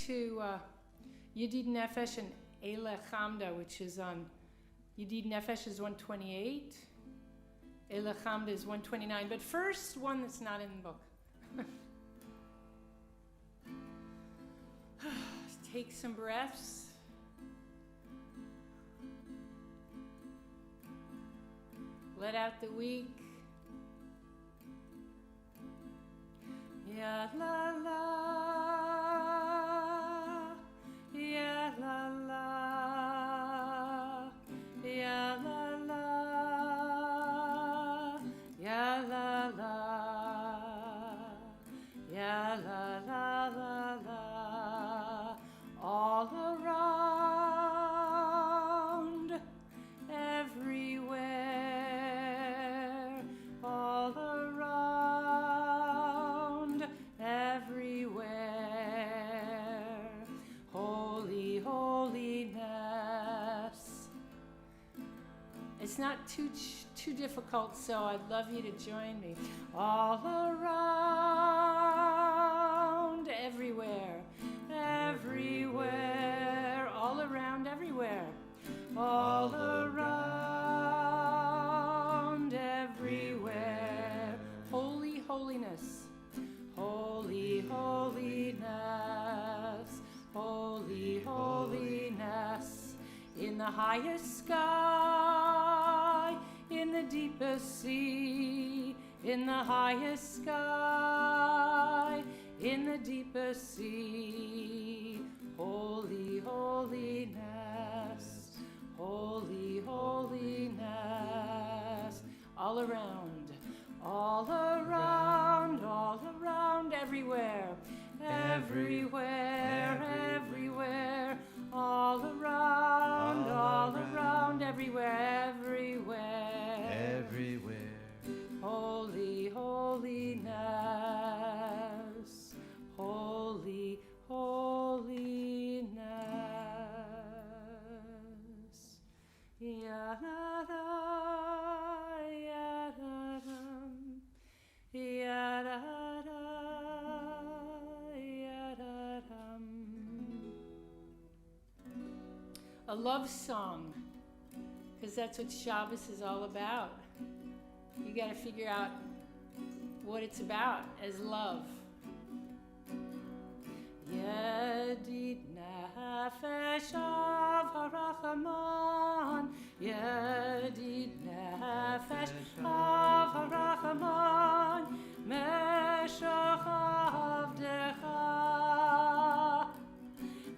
to Yedid Nefesh and Eile Chamda, which is on Yedid Nefesh is 128. Eile Chamda is 129. But first, one that's not in the book. Take some breaths. Let out the week. Ya la la, ya la la, ya la la, ya la la, ya la la la la, all around, everywhere, all around, everywhere, holy, holiness. It's not too difficult, so I'd love you to join me. All around, everywhere, everywhere, all around, everywhere, all around, everywhere, holy, holiness, holy, holiness, holy, holiness, in the highest sky, in the deepest sea, in the highest sky, in the deepest sea, holy, holiness, holy, holiness, all around, all around, all around, everywhere, everywhere, everywhere, all around, everywhere, everywhere, everywhere, holy, holiness, holy, holiness. Ya-da-da, ya-da-dum, ya-da-da, ya-da-dum. A love song, because that's what Shabbos is all about. You got to figure out what it's about as love. Yedid nefesh av harachamon, Yedid nefesh av harachamon, meshach avdecha,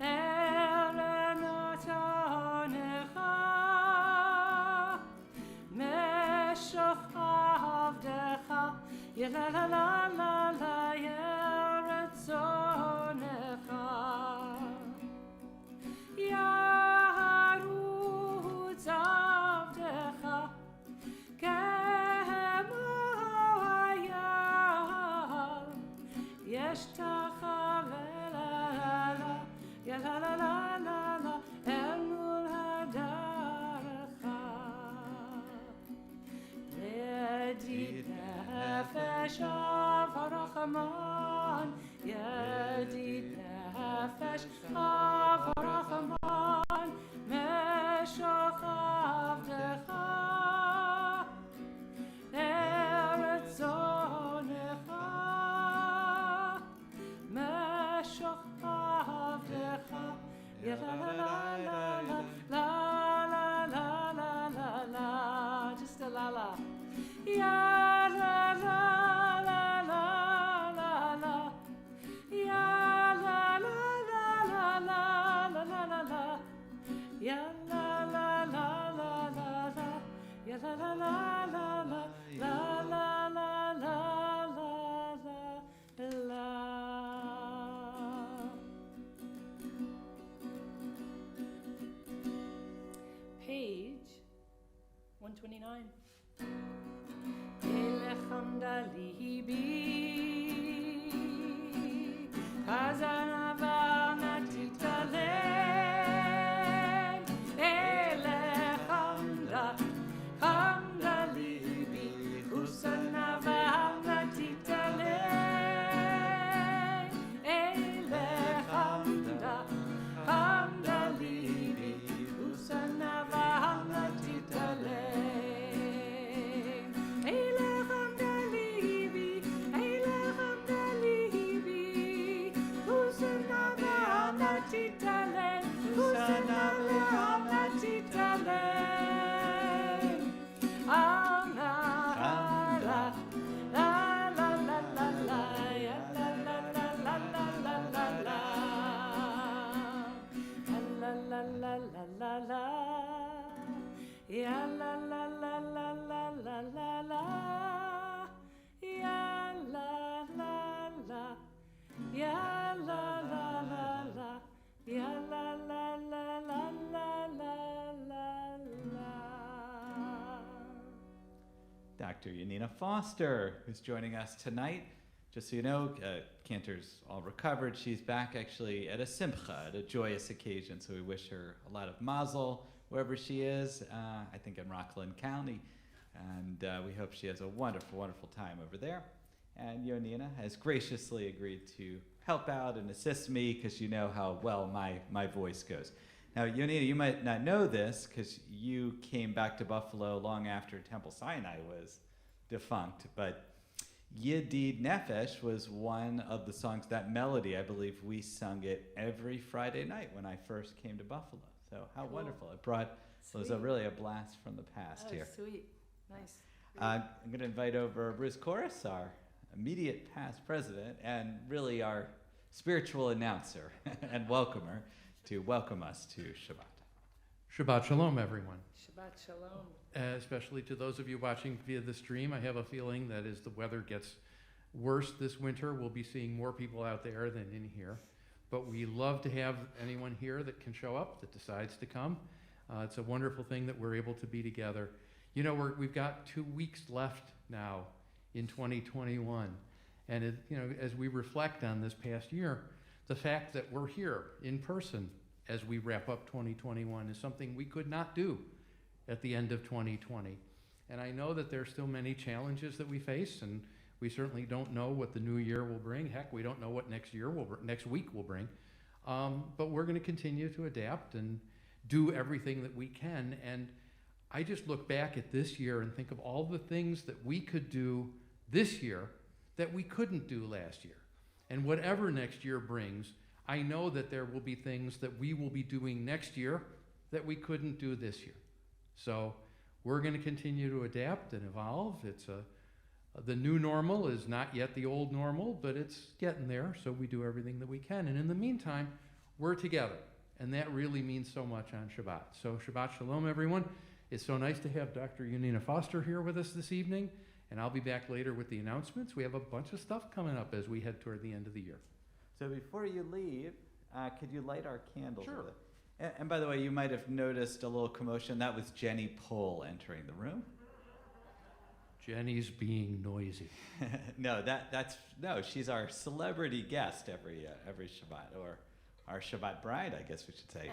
erenotonecha, meshach avdecha, yela la la la la, yeretzonecha, yarutz avdecha, kemo hayam, yeshtacha vela, yela la la la la, el mul hadarecha, Yedid nefesh av harachamon, Yedid nefesh av harachamon, meshach avdecha, eretzonecha, meshach avdecha, yela la la la la la la la la la, just a la la. Ya la la la la la la, ya la la la la la la la la la, ya la la la la la la, ya la la la la la la la la la la la. Page 129. Elechamda libi, Kazanava natitalem. Elechamda, Hamda libi, Usanava natitalem. Elechamda. titale, Hosanna titale. Ah, la, la, la, la, la, la, la, ya, la, la, la, la, la, la, la, la. La, la, la, la, la, la. Ya, la, la, la, la, la, la, la, la. Ya, la, la, la. Ya, la, la, la, la. Ya, la, la, la, la, la, la, la, la. Dr. Yanina Foster, who's joining us tonight. Just so you know, Cantor's all recovered. She's back actually at a simcha, at a joyous occasion. So we wish her a lot of mazel wherever she is, I think in Rockland County. And we hope she has a wonderful, wonderful time over there. And Yonina has graciously agreed to help out and assist me because you know how well my voice goes. Now, Yonina, you might not know this because you came back to Buffalo long after Temple Sinai was defunct, but Yedid Nefesh was one of the songs, that melody, I believe we sung it every Friday night when I first came to Buffalo. So how Cool. wonderful. It was really a blast from the past here. Sweet. Nice. I'm going to invite over Bruce Corris, our immediate past president, and really our spiritual announcer and welcomer, to welcome us to Shabbat. Shabbat Shalom, everyone. Shabbat Shalom. Especially to those of you watching via the stream, I have a feeling that as the weather gets worse this winter, we'll be seeing more people out there than in here. But we love to have anyone here that can show up, that decides to come. It's a wonderful thing that we're able to be together. You know, we've got 2 weeks left now in 2021. And as we reflect on this past year, the fact that we're here in person as we wrap up 2021 is something we could not do at the end of 2020. And I know that there's still many challenges that we face, and we certainly don't know what the new year will bring. Heck, we don't know what next week will bring. But we're going to continue to adapt and do everything that we can. And I just look back at this year and think of all the things that we could do this year that we couldn't do last year. And whatever next year brings, I know that there will be things that we will be doing next year that we couldn't do this year. So we're going to continue to adapt and evolve. The new normal is not yet the old normal, but it's getting there, so we do everything that we can. And in the meantime, we're together, and that really means so much on Shabbat. So Shabbat Shalom, everyone. It's so nice to have Dr. Yanina Foster here with us this evening. And I'll be back later with the announcements. We have a bunch of stuff coming up as we head toward the end of the year. So before you leave, could you light our candles? Sure. And by the way, you might have noticed a little commotion. That was Jenny Pohl entering the room. Jenny's being noisy. No, she's our celebrity guest every Shabbat, or our Shabbat bride, I guess we should say.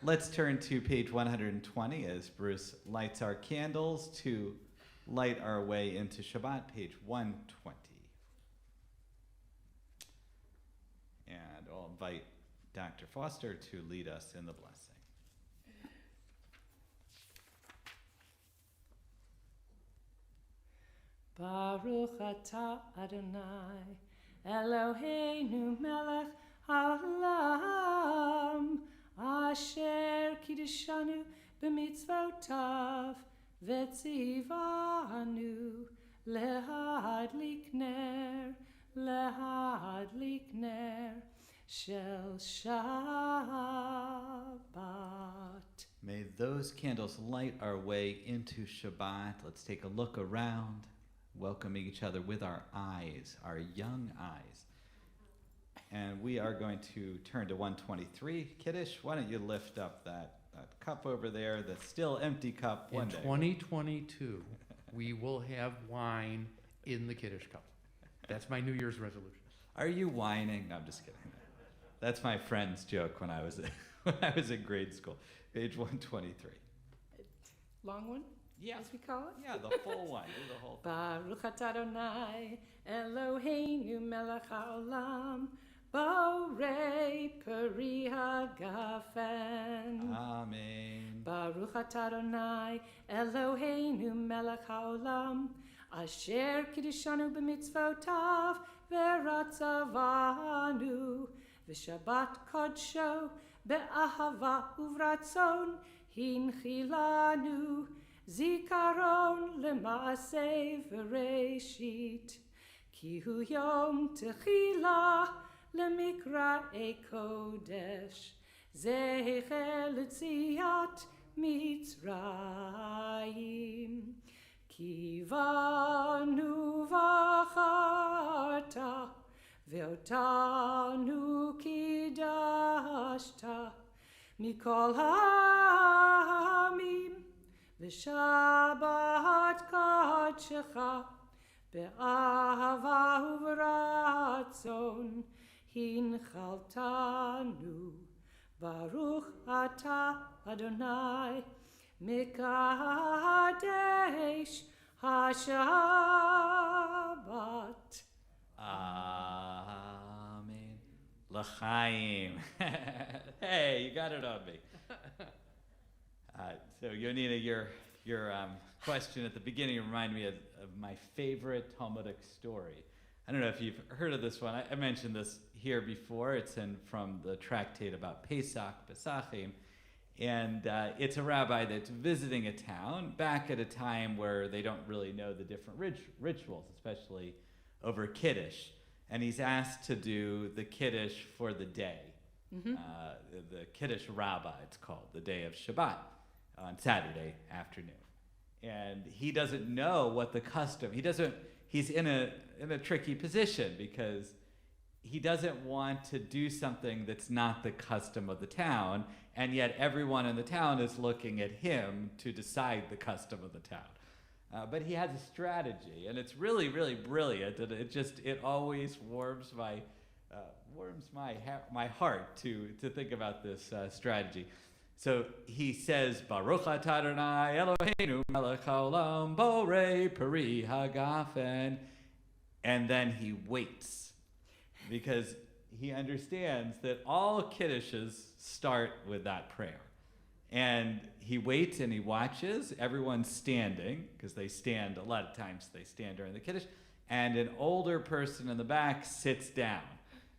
Let's turn to page 120 as Bruce lights our candles to light our way into Shabbat, page 120. And I'll invite Dr. Foster to lead us in the blessing. Baruch atah Adonai, Eloheinu melech haolam, asher kiddushanu b'mitzvotav, Vetzivanu lehadlik ner shel Shabbat. May those candles light our way into Shabbat. Let's take a look around, welcoming each other with our eyes, our young eyes. And we are going to turn to 123. Kiddush, why don't you lift up that cup over there, the still empty cup. In 2022, we will have wine in the Kiddush cup. That's my New Year's resolution. Are you whining? No, I'm just kidding. That's my friend's joke when I was in grade school. Page 123. Long one? Yeah. As we call it? Yeah, the full one. Do the whole thing. Baruch atah Adonai, Eloheinu melech haolam, Borei peri hagafen. Amen. Baruch atah Adonai, Eloheinu melech haolam, asher kiddushanu b'mitzvotav, v'ratzavanu ושבת קודשו באהבה וברצון הנחילנו זיכרון למעשה וראשית כי הוא יום תחילה למקראי קודש זכר ליציאת מצרים כי בנו בחרת ואותנו קידשת מכל העמים ושבת קודשך באהבה וברצון הנחלתנו ברוך אתה אדוני מקדש השבת. Amen. L'chaim. Hey, you got it on me. So Yonina, your question at the beginning reminded me of my favorite Talmudic story. I don't know if you've heard of this one. I mentioned this here before. It's from the tractate about Pesach, Pesachim. And it's a rabbi that's visiting a town back at a time where they don't really know the different rituals, especially over Kiddush. And he's asked to do the Kiddush for the day. Mm-hmm. The Kiddush Rabbah, it's called, the day of Shabbat, on Saturday afternoon. And he doesn't know what the custom, he's in a tricky position because he doesn't want to do something that's not the custom of the town, and yet everyone in the town is looking at him to decide the custom of the town. But he has a strategy, and it's really, really brilliant, and it always warms my heart to think about this strategy. So he says, Baruch atah Adonai Eloheinu melech haolam borei peri hagafen, and then he waits because he understands that all kiddushes start with that prayer. And he waits and he watches. Everyone's standing, because they stand, a lot of times they stand during the kiddush. And an older person in the back sits down.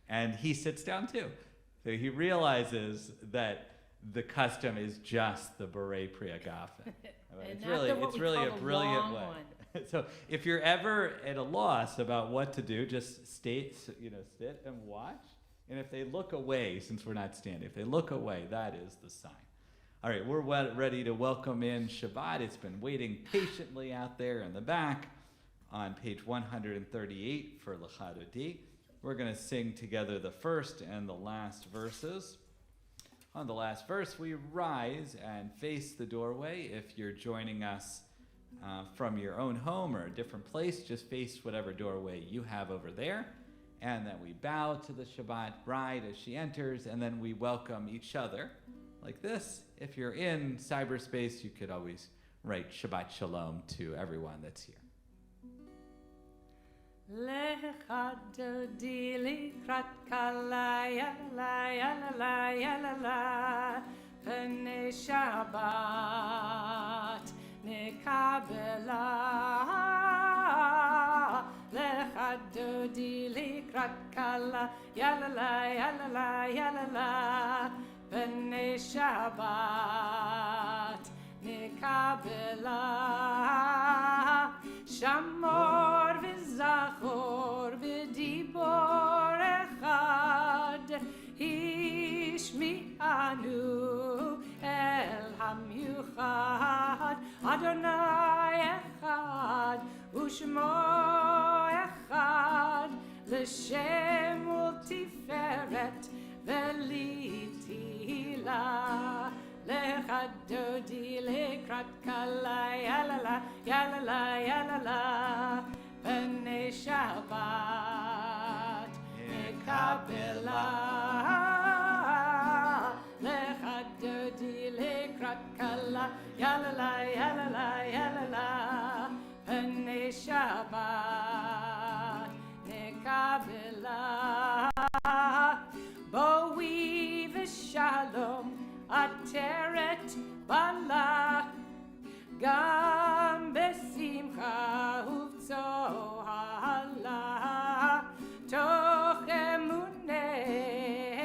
And he sits down too. So he realizes that the custom is just the Borei Pri Hagafen. It's really a brilliant way. So if you're ever at a loss about what to do, just sit and watch. And if they look away, since we're not standing, if they look away, that is the sign. All right, we're ready to welcome in Shabbat. It's been waiting patiently out there in the back on page 138 for L'Chadodi. We're going to sing together the first and the last verses. On the last verse, we rise and face the doorway. If you're joining us from your own home or a different place, just face whatever doorway you have over there. And then we bow to the Shabbat bride as she enters, and then we welcome each other like this. If you're in cyberspace, you could always write Shabbat Shalom to everyone that's here. L'chadodi likrat kala yala yala yala pnei Shabbat nekabela l'chadodi likrat kala yala yala yala pnei Shabbat nekabela Shamor v'zachor v'dibor echad Hishmi'anu el hamyuchad Adonai echad u'shmo echad L'shem u'tiferet v'litila L'chadodi l'krat kala yalala yalala yalala pnei Shabbat nekabela L'chadodi l'krat kala yalala yalala yalala pnei Shabbat nekabela Boi v'shalom Ateret bala gam besimcha uvtzohala toch emunei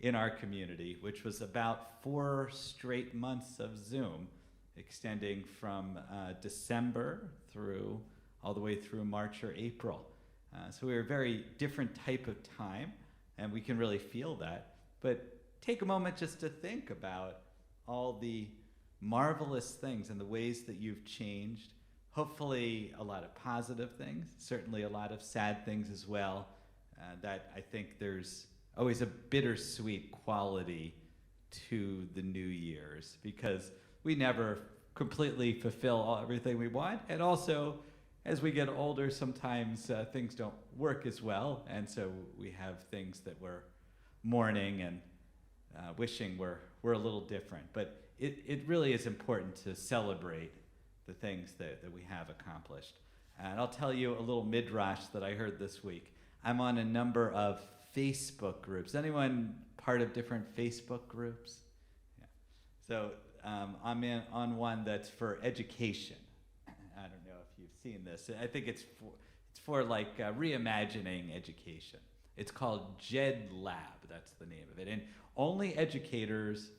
in our community, which was about 4 straight months of Zoom, extending from December through all the way through March or April. So we were a very different type of time, and we can really feel that. But take a moment just to think about all the marvelous things and the ways that you've changed. Hopefully a lot of positive things, certainly a lot of sad things as well, that I think there's always a bittersweet quality to the New Year's, because we never completely fulfill everything we want. And also, as we get older, sometimes things don't work as well. And so we have things that we're mourning and wishing were a little different. But it really is important to celebrate the things that we have accomplished. And I'll tell you a little midrash that I heard this week. I'm on a number of Facebook groups. Anyone part of different Facebook groups? Yeah. So I'm on one that's for education. I don't know if you've seen this. I think it's for like reimagining education. It's called JED Lab. That's the name of it. And only educators,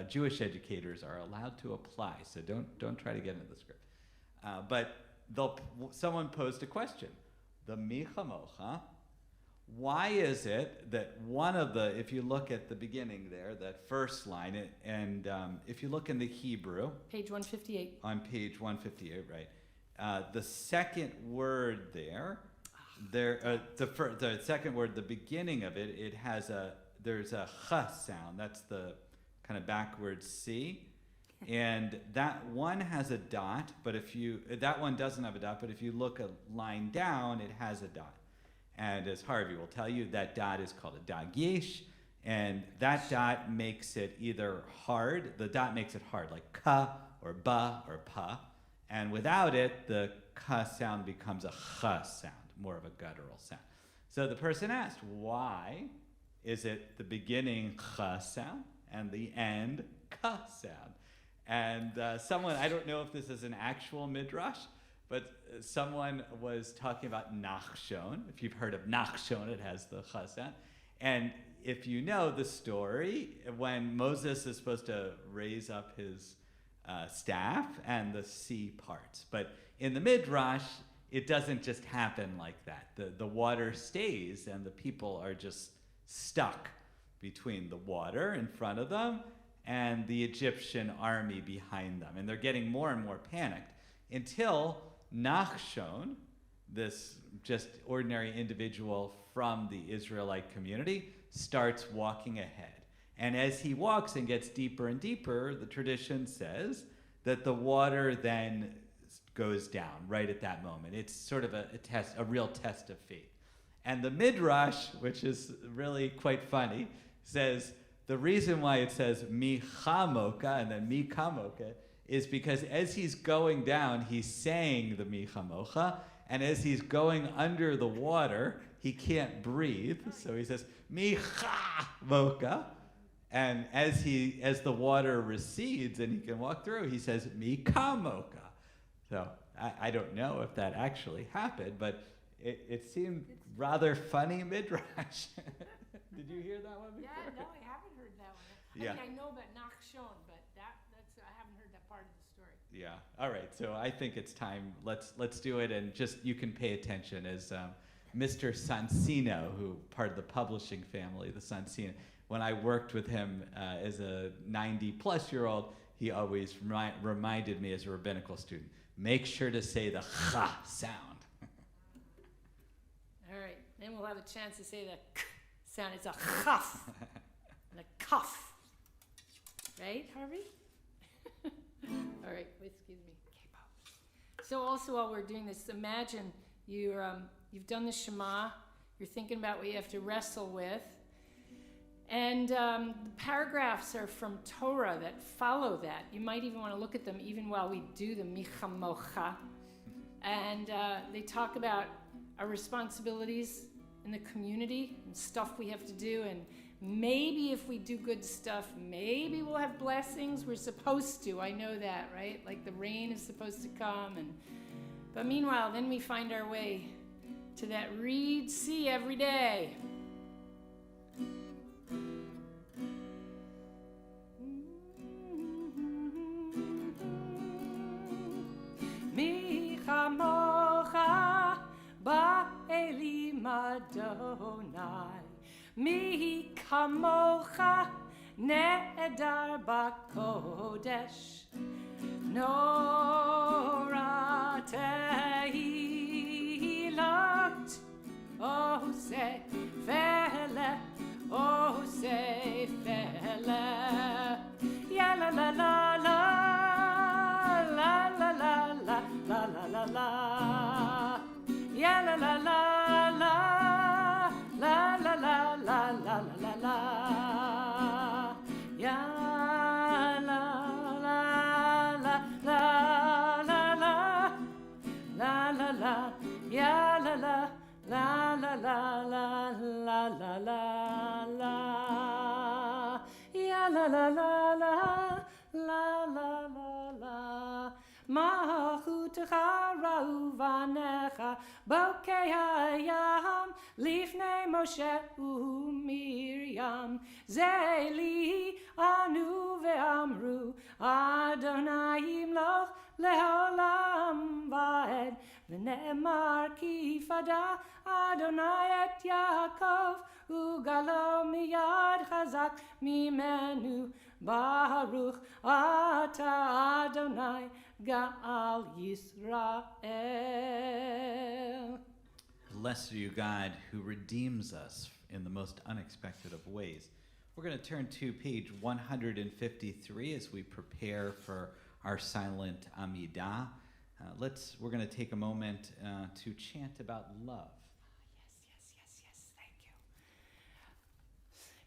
Jewish educators, are allowed to apply. So don't try to get into this group. But someone posed a question. The Mi Chamocha. Why is it that one of the, if you look at the beginning there, that first line, and if you look in the Hebrew, Page 158. on page 158, right, the second word there, the second word, the beginning of it, there's a ch sound. That's the kind of backwards C. And that one has a dot, but that one doesn't have a dot, but if you look a line down, it has a dot. And as Harvey will tell you, that dot is called a dagesh, and that dot makes it either hard, the dot makes it hard, like ka or ba or pa, and without it, the ka sound becomes a ch sound, more of a guttural sound. So the person asked, why is it the beginning ch sound and the end ka sound? And someone, I don't know if this is an actual midrash, but someone was talking about Nachshon. If you've heard of Nachshon, it has the ch sound. And if you know the story, when Moses is supposed to raise up his staff and the sea parts. But in the midrash, it doesn't just happen like that. The water stays and the people are just stuck between the water in front of them and the Egyptian army behind them. And they're getting more and more panicked until Nachshon, this just ordinary individual from the Israelite community, starts walking ahead. And as he walks and gets deeper and deeper, the tradition says that the water then goes down right at that moment. It's sort of a real test of faith. And the Midrash, which is really quite funny, says the reason why it says mi chamoka and then mi kamoka is because as he's going down, he's saying the mi chamocha, and as he's going under the water, he can't breathe, so he says mi chamoka, and as the water recedes and he can walk through, he says mi kamoka. So I don't know if that actually happened, but it seemed rather funny midrash. Did you hear that one before? Yeah, no, I haven't heard that one. Yeah. I mean, I know about Nachshon, but I haven't heard that part of the story. Yeah. All right. So I think it's time. Let's do it, and just you can pay attention as Mr. Sansino, who part of the publishing family, the Sansino. When I worked with him as a 90-plus-year-old, he always reminded me as a rabbinical student, make sure to say the cha sound. All right, then we'll have a chance to say the k sound. It's a chaf and a cuff. Right, Harvey? All right, excuse me. So also while we're doing this, imagine you've done the Shema, you're thinking about what you have to wrestle with, and the paragraphs are from Torah that follow that. You might even want to look at them even while we do the Michamocha. And they talk about our responsibilities in the community and stuff we have to do, and maybe if we do good stuff, maybe we'll have blessings. We're supposed to, I know that, right? Like the rain is supposed to come, but meanwhile, then we find our way to that Reed Sea every day. Adonai. Mi kamocha ne'edar bakodesh. Nora tehilot. Oh, say fele. Oh, say fele. Ya la la la la. La la la la. La la la la. Ya la la la la. La la la la la la la. Ya la la la la la la. La la la. Ya la la. La la la la la la la la. Ya la la la la la la la la. Malchutecha rauvanecha bokei hayam lifnei Moshe uMiriam zeli anu ve'amru Adonai yimloch leolam va'ed v'ne'emar ki fada Adonai et Yaakov ugalo miyad chazak mimenu Baruch ata Adonai Ga'al Yisrael. Blessed are you, God, who redeems us in the most unexpected of ways. We're going to turn to page 153 as we prepare for our silent Amidah. We're going to take a moment to chant about love. Yes. Thank you.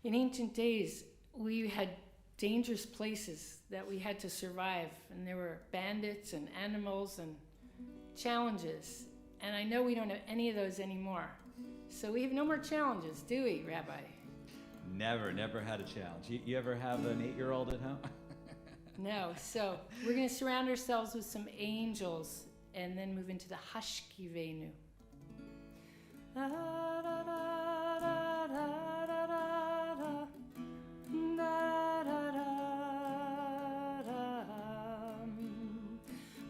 In ancient days, we had dangerous places that we had to survive, and there were bandits and animals and challenges, and I know we don't have any of those anymore. So we have no more challenges, do we, Rabbi? Never had a challenge. You ever have an 8-year-old at home? No. So we're going to surround ourselves with some angels and then move into the Hashkivenu.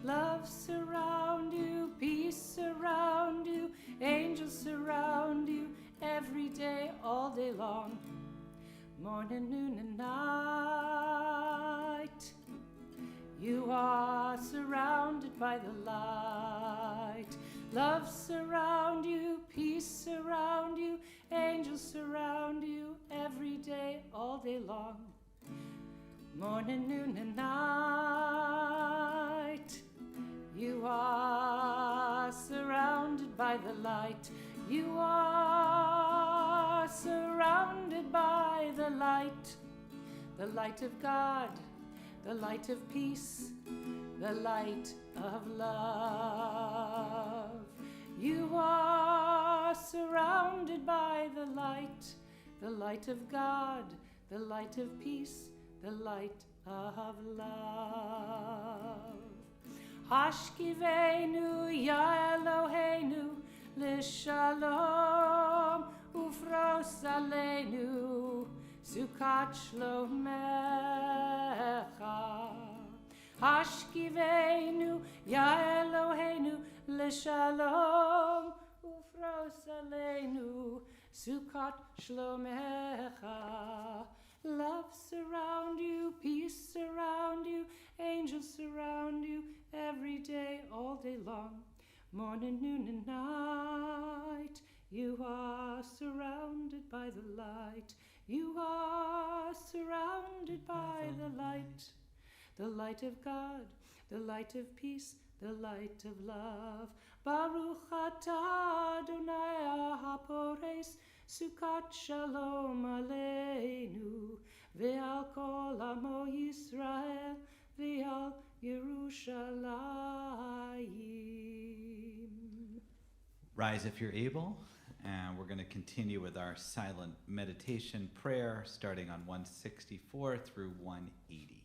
Love surround you, peace surround you, angels surround you every day, all day long, morning, noon, and night. You are surrounded by the light. Love surround you, peace surround you, angels surround you every day, all day long, morning, noon, and night. You are surrounded by the light. You are surrounded by the light of God, the light of peace, the light of love. You are surrounded by the light of God, the light of peace, the light of love. Hashkivenu ya Eloheinu l'shalom ufros aleinu sukat shlomecha. Hashkivenu ya Eloheinu l'shalom ufros aleinu sukat shlomecha. Love surround you, peace surround you, angels surround you every day, all day long, morning, noon, and night. You are surrounded by the light. You are surrounded by the light of God, the light of peace, the light of love. Baruch atah Adonai hapores sukat shalom aleinu ve'al kol amo Yisrael ve'al Yerushalayim. Rise if you're able, and we're going to continue with our silent meditation prayer starting on 164 through 180.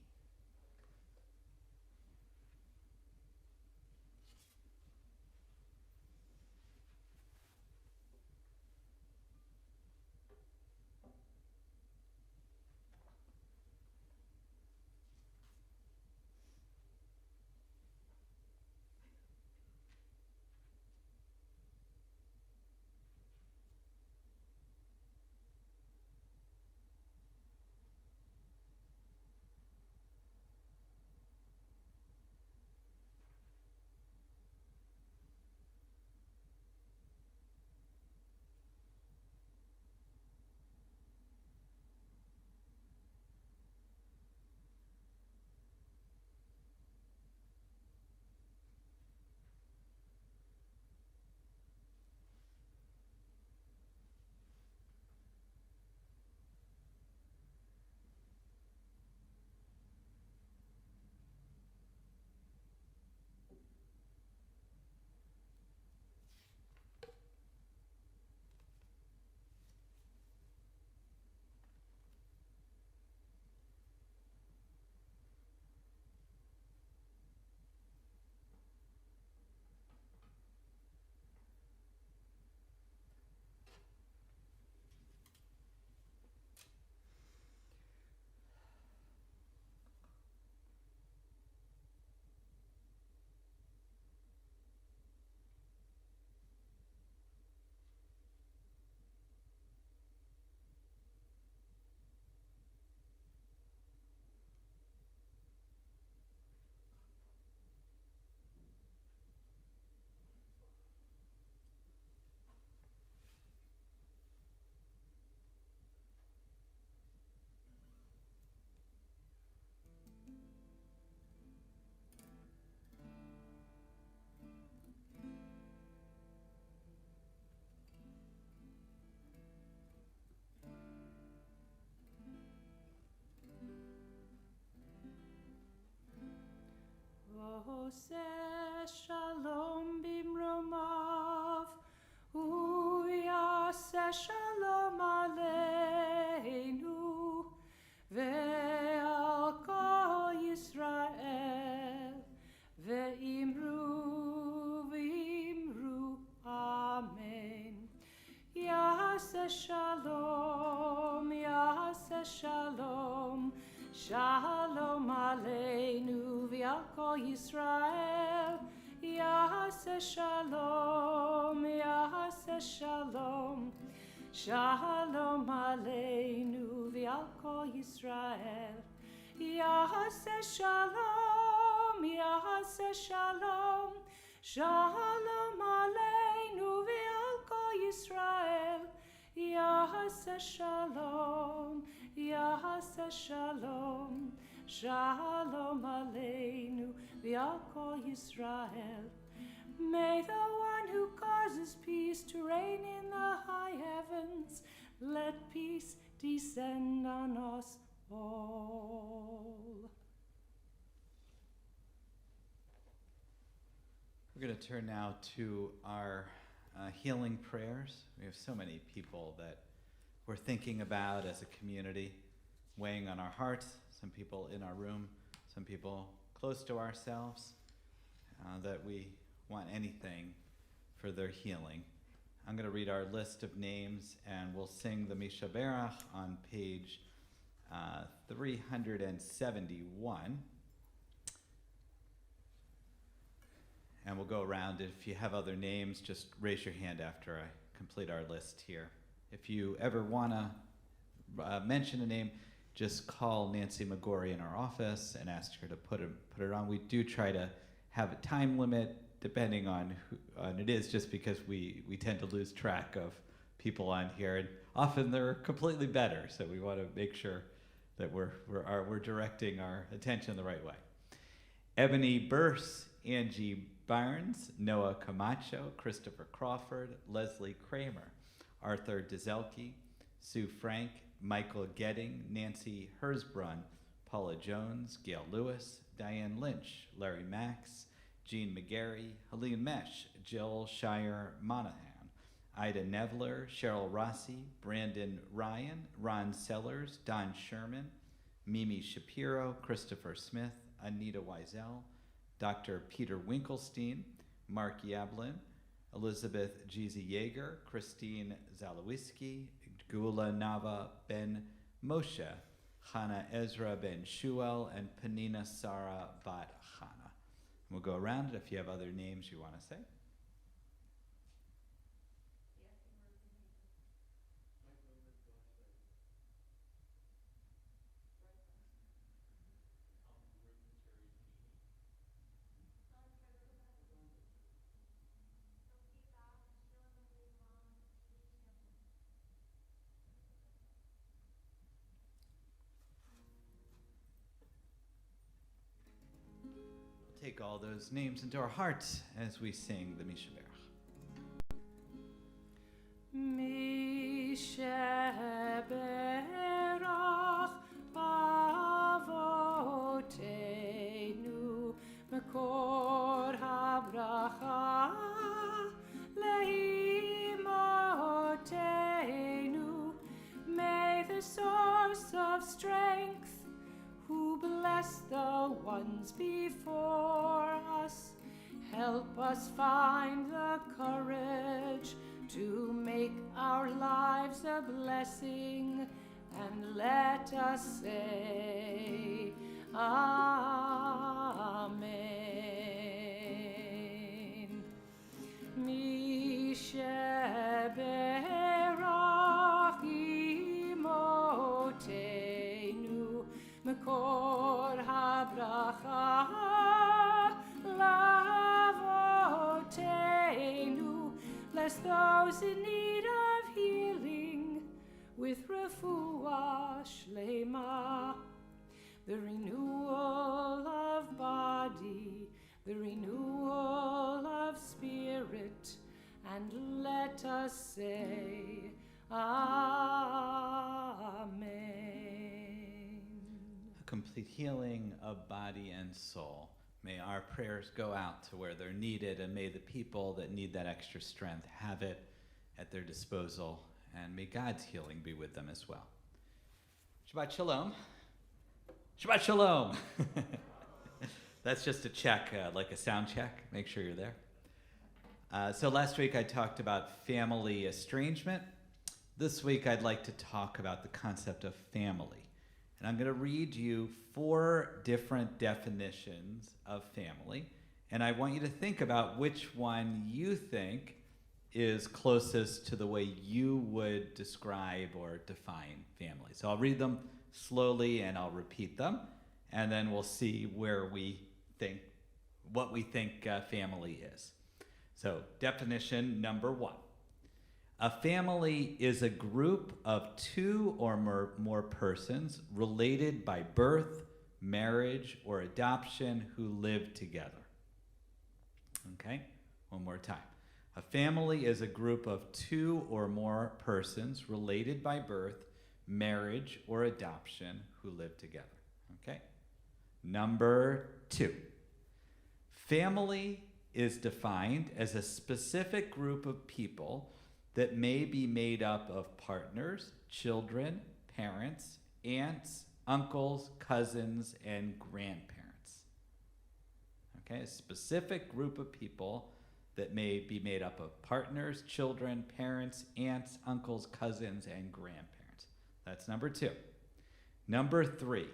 Yaseh shalom, Yaseh shalom, Shalom aleinu v'al kol Yisrael. Yaseh shalom, Yaseh shalom, Shalom aleinu v'al kol Yisrael. Yaseh shalom, Yaseh shalom, Shalom aleinu v'al kol Yisrael. Yaseh shalom, Yaseh shalom, Shalom aleinu v'al kol Yisrael. May the one who causes peace to reign in the high heavens, let peace descend on us all. We're going to turn now to our healing prayers. We have so many people that we're thinking about as a community, weighing on our hearts, some people in our room, some people close to ourselves, that we want anything for their healing. I'm going to read our list of names, and we'll sing the Mishaberach on page 371. And we'll go around. If you have other names, just raise your hand after I complete our list here. If you ever want to mention a name, just call Nancy McGorry in our office and ask her to put it on. We do try to have a time limit depending on who it is, just because we tend to lose track of people on here, and often they're completely better. So we want to make sure that we're directing our attention the right way. Ebony Burse, Angie Barnes, Noah Camacho, Christopher Crawford, Leslie Kramer, Arthur Dezelke, Sue Frank, Michael Getting, Nancy Hersbrunn, Paula Jones, Gail Lewis, Diane Lynch, Larry Max, Jean McGarry, Helene Mesh, Jill Shire Monahan, Ida Nevler, Cheryl Rossi, Brandon Ryan, Ron Sellers, Don Sherman, Mimi Shapiro, Christopher Smith, Anita Wiesel, Dr. Peter Winkelstein, Mark Yablin, Elizabeth Jeezy Yeager, Christine Zalowiski, Gula Nava Ben Moshe, Chana Ezra Ben Shuel, and Penina Sara Bat Chana. We'll go around if you have other names you want to say. Take all those names into our hearts as we sing the Mishaberach. Mishaberach Avotenu Mekor HaBracha Leimotenu. May the source of strength, who bless the ones before us, help us find the courage to make our lives a blessing, and let us say Amen. Mishaberach imotenu Mekor HaBracha Lavotenu. Bless those in need of healing with refuah shlema, the renewal of body, the renewal of spirit, and let us say Amen. A complete healing of body and soul. May our prayers go out to where they're needed, and may the people that need that extra strength have it at their disposal, and may God's healing be with them as well. Shabbat Shalom. Shabbat Shalom. That's just a check, like a sound check. Make sure you're there. So last week I talked about family estrangement. This week I'd like to talk about the concept of family. And I'm going to read you 4 different definitions of family. And I want you to think about which one you think is closest to the way you would describe or define family. So I'll read them slowly and I'll repeat them. And then we'll see what we think family is. So definition number 1. A family is a group of 2 or more persons related by birth, marriage, or adoption who live together. Okay, one more time. A family is a group of 2 or more persons related by birth, marriage, or adoption who live together. Okay. Number 2. Family is defined as a specific group of people that may be made up of partners, children, parents, aunts, uncles, cousins, and grandparents. Okay, a specific group of people that may be made up of partners, children, parents, aunts, uncles, cousins, and grandparents. That's number 2. Number 3,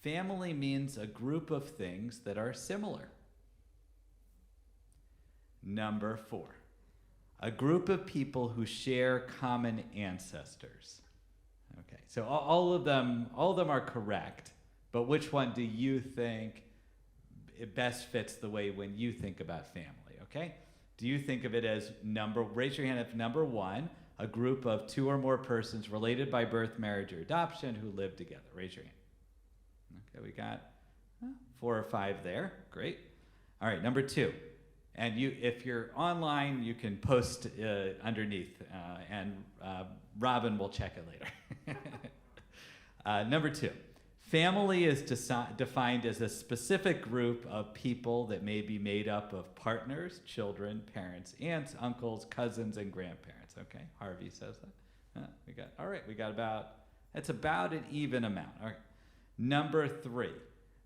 family means a group of things that are similar. Number 4, a group of people who share common ancestors. Okay, so all of them are correct, but which one do you think it best fits the way when you think about family? Okay, do you think of it as raise your hand if number 1, a group of 2 or more persons related by birth, marriage, or adoption who live together? Raise your hand. Okay, we got 4 or 5 there. Great. All right, number 2. And if you're online, you can post underneath, and Robin will check it later. Number 2, family is defined as a specific group of people that may be made up of partners, children, parents, aunts, uncles, cousins, and grandparents. Okay, Harvey says that. That's about an even amount. All right. Number 3,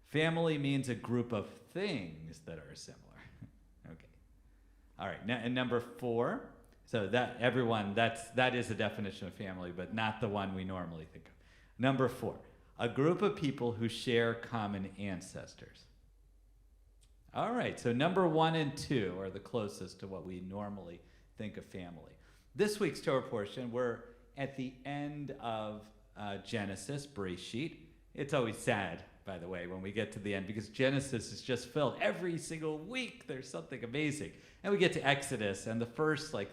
family means a group of things that are similar. All right, and number 4, so that is a definition of family, but not the one we normally think of. Number 4, a group of people who share common ancestors. All right, so number 1 and 2 are the closest to what we normally think of family. This week's Torah portion, we're at the end of Genesis, Bereshit. It's always sad, by the way, when we get to the end, because Genesis is just filled. Every single week, there's something amazing. And we get to Exodus, and the first 4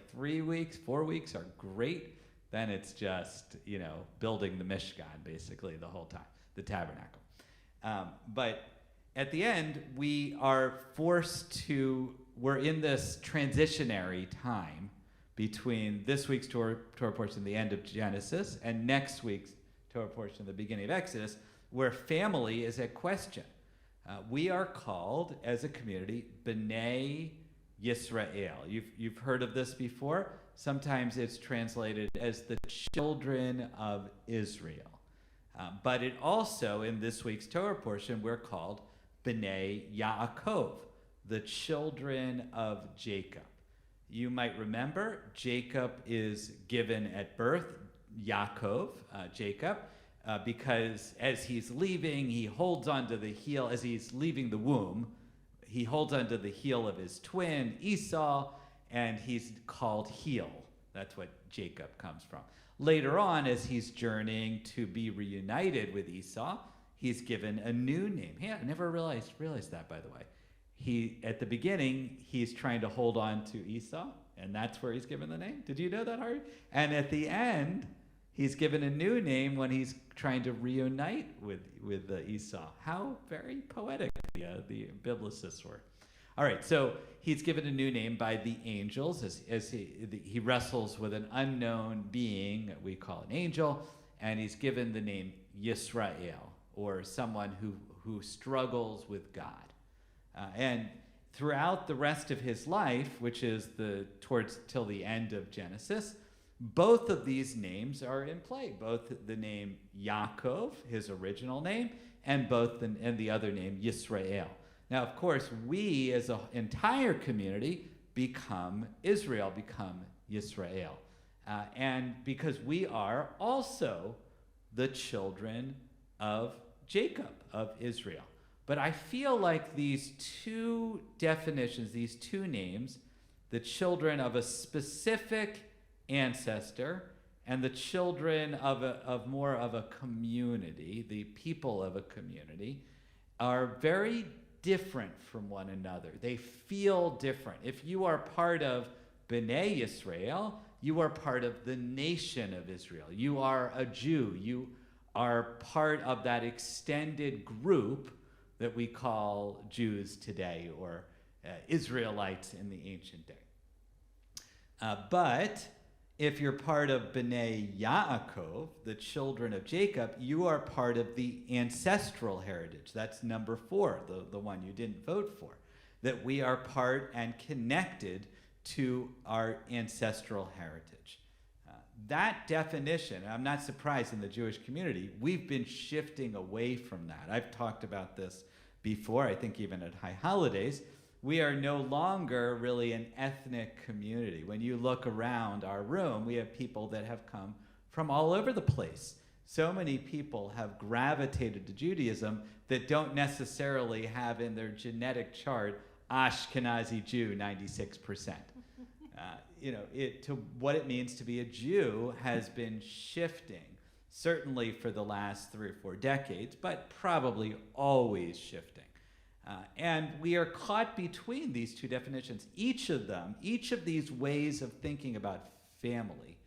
weeks are great. Then it's just, building the Mishkan, basically, the whole time, the tabernacle. But at the end, we're in this transitionary time between this week's Torah portion, the end of Genesis, and next week's Torah portion, the beginning of Exodus, where family is at question. We are called, as a community, B'nai Yisrael. You've heard of this before. Sometimes it's translated as the children of Israel. But it also, in this week's Torah portion, we're called B'nai Yaakov, the children of Jacob. You might remember, Jacob is given at birth, Yaakov, Jacob, because as he's leaving, he holds onto the heel, as he's leaving the womb, he holds onto the heel of his twin, Esau, and he's called heel. That's what Jacob comes from. Later on, as he's journeying to be reunited with Esau, he's given a new name. Hey, I never realized that, by the way. At the beginning, he's trying to hold on to Esau, and that's where he's given the name. Did you know that, Harvey? And at the end, he's given a new name when he's trying to reunite with Esau. How very poetic the biblicists were. All right, so he's given a new name by the angels as he wrestles with an unknown being that we call an angel, and he's given the name Yisrael, or someone who struggles with God. And throughout the rest of his life, which is till the end of Genesis, both of these names are in play. Both the name Yaakov, his original name, and the other name Yisrael. Now, of course, we as an entire community become Israel, become Yisrael. and because we are also the children of Jacob, of Israel. But I feel like these two definitions, these two names, the children of a specific ancestor and the children of more of a community, the people of a community, are very different from one another. They feel different. If you are part of B'nai Israel, you are part of the nation of Israel. You are a Jew. You are part of that extended group that we call Jews today, or Israelites in the ancient day. But if you're part of B'nai Yaakov, the children of Jacob, you are part of the ancestral heritage. That's number 4, the one you didn't vote for. That we are part and connected to our ancestral heritage. That definition, I'm not surprised in the Jewish community, we've been shifting away from that. I've talked about this before, I think even at High Holidays. We are no longer really an ethnic community. When you look around our room, we have people that have come from all over the place. So many people have gravitated to Judaism that don't necessarily have in their genetic chart Ashkenazi Jew 96%. To what it means to be a Jew has been shifting, certainly for the last 3 or 4 decades, but probably always shifting. And we are caught between these two definitions. Each of these ways of thinking about family,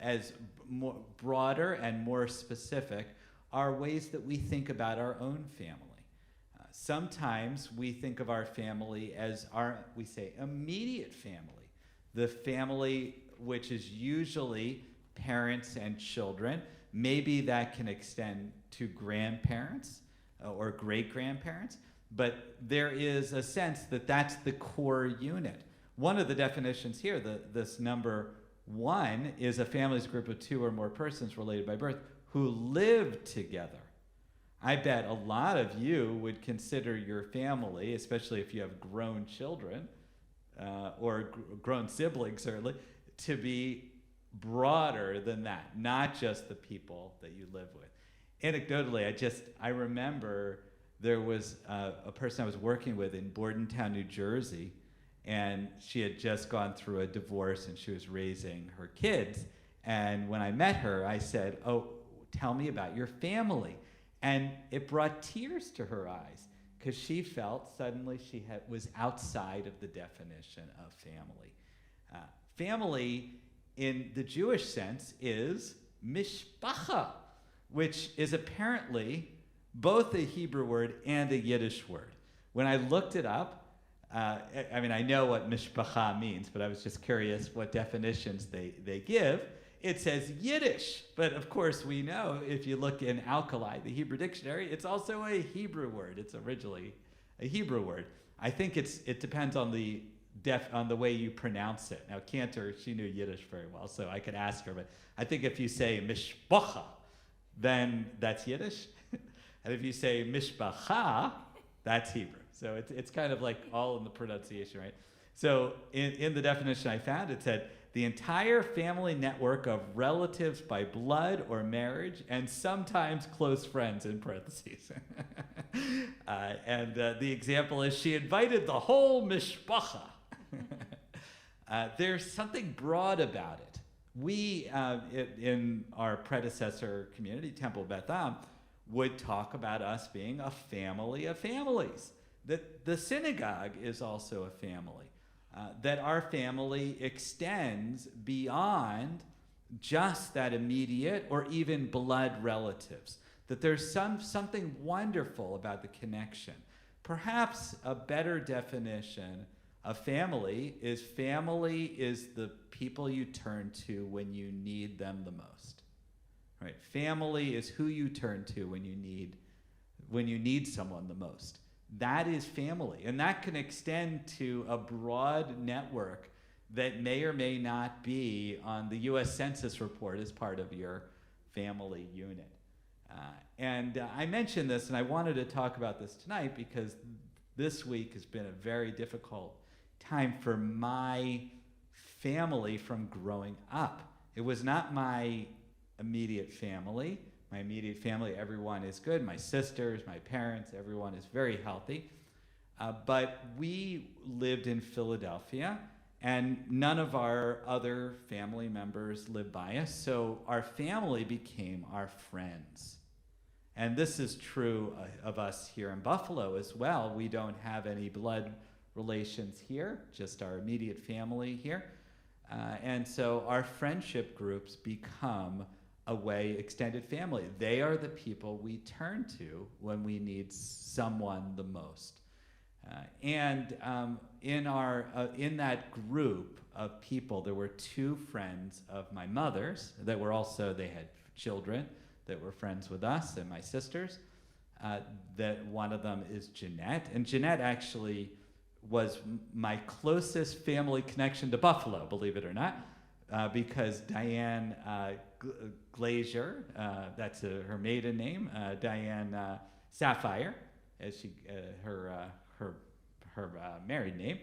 as more broader and more specific, are ways that we think about our own family. Sometimes we think of our family as we say, immediate family. The family which is usually parents and children. Maybe that can extend to grandparents or great-grandparents, but there is a sense that that's the core unit. One of the definitions here, this number 1, is a family's group of 2 or more persons related by birth who live together. I bet a lot of you would consider your family, especially if you have grown children or grown siblings, certainly, to be broader than that, not just the people that you live with. Anecdotally, I remember there was a person I was working with in Bordentown, New Jersey, and she had just gone through a divorce and she was raising her kids. And when I met her, I said, "Oh, tell me about your family." And it brought tears to her eyes because she felt suddenly she was outside of the definition of family. Family in the Jewish sense is mishpacha, which is apparently both a Hebrew word and a Yiddish word. When I looked it up, I know what mishpacha means, but I was just curious what definitions they give. It says Yiddish, but of course we know if you look in Alkali, the Hebrew dictionary, it's also a Hebrew word. It's originally a Hebrew word. I think it depends on the way you pronounce it. Now Cantor, she knew Yiddish very well, so I could ask her, but I think if you say mishpacha, then that's Yiddish. And if you say mishpacha, that's Hebrew. So it's kind of like all in the pronunciation, right? So in the definition I found, it said, the entire family network of relatives by blood or marriage, and sometimes close friends in parentheses. And the example is, she invited the whole mishpacha. There's something broad about it. We, in our predecessor community, Temple Beth Am, would talk about us being a family of families. That the synagogue is also a family. That our family extends beyond just that immediate or even blood relatives. That there's something wonderful about the connection. Perhaps a better definition of family is the people you turn to when you need them the most. Right? Family is who you turn to when you need someone the most. That is family, and that can extend to a broad network that may or may not be on the U.S. Census report as part of your family unit. And I mentioned this, and I wanted to talk about this tonight because this week has been a very difficult time for my family from growing up. It was not my immediate family. My immediate family, everyone is good. My sisters, my parents, everyone is very healthy. But we lived in Philadelphia, and none of our other family members lived by us, so our family became our friends. And this is true of us here in Buffalo as well. We don't have any blood relations here, just our immediate family here. And so our friendship groups become a way extended family. They are the people we turn to when we need someone the most. In that group of people, there were two friends of my mother's that were also, they had children that were friends with us and my sisters. That one of them is Jeanette, and Jeanette actually was my closest family connection to Buffalo, believe it or not, because Diane Glazier, that's her maiden name, Diane Sapphire, as her married name,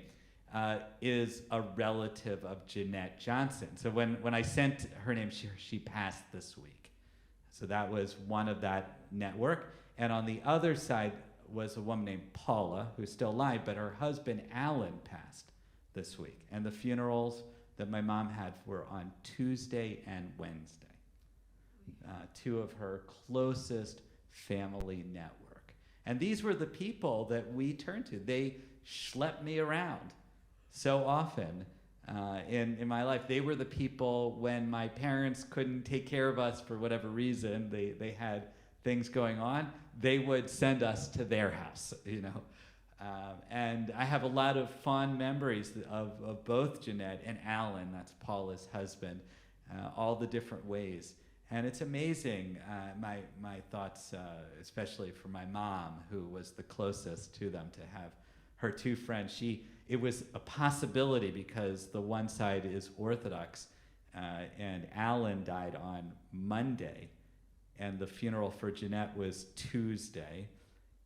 is a relative of Jeanette Johnson. So when I sent her name, she passed this week. So that was one of that network. And on the other side was a woman named Paula, who's still alive, but her husband Alan passed this week. And the funerals that my mom had were on Tuesday and Wednesday. Two of her closest family network. And these were the people that we turned to. They schlepped me around so often in my life. They were the people when my parents couldn't take care of us for whatever reason, they had things going on, they would send us to their house, you know. And I have a lot of fond memories of both Jeanette and Alan, that's Paula's husband, all the different ways. And it's amazing, my thoughts, especially for my mom, who was the closest to them, to have her two friends. It was a possibility because the one side is Orthodox, and Alan died on Monday, and the funeral for Jeanette was Tuesday.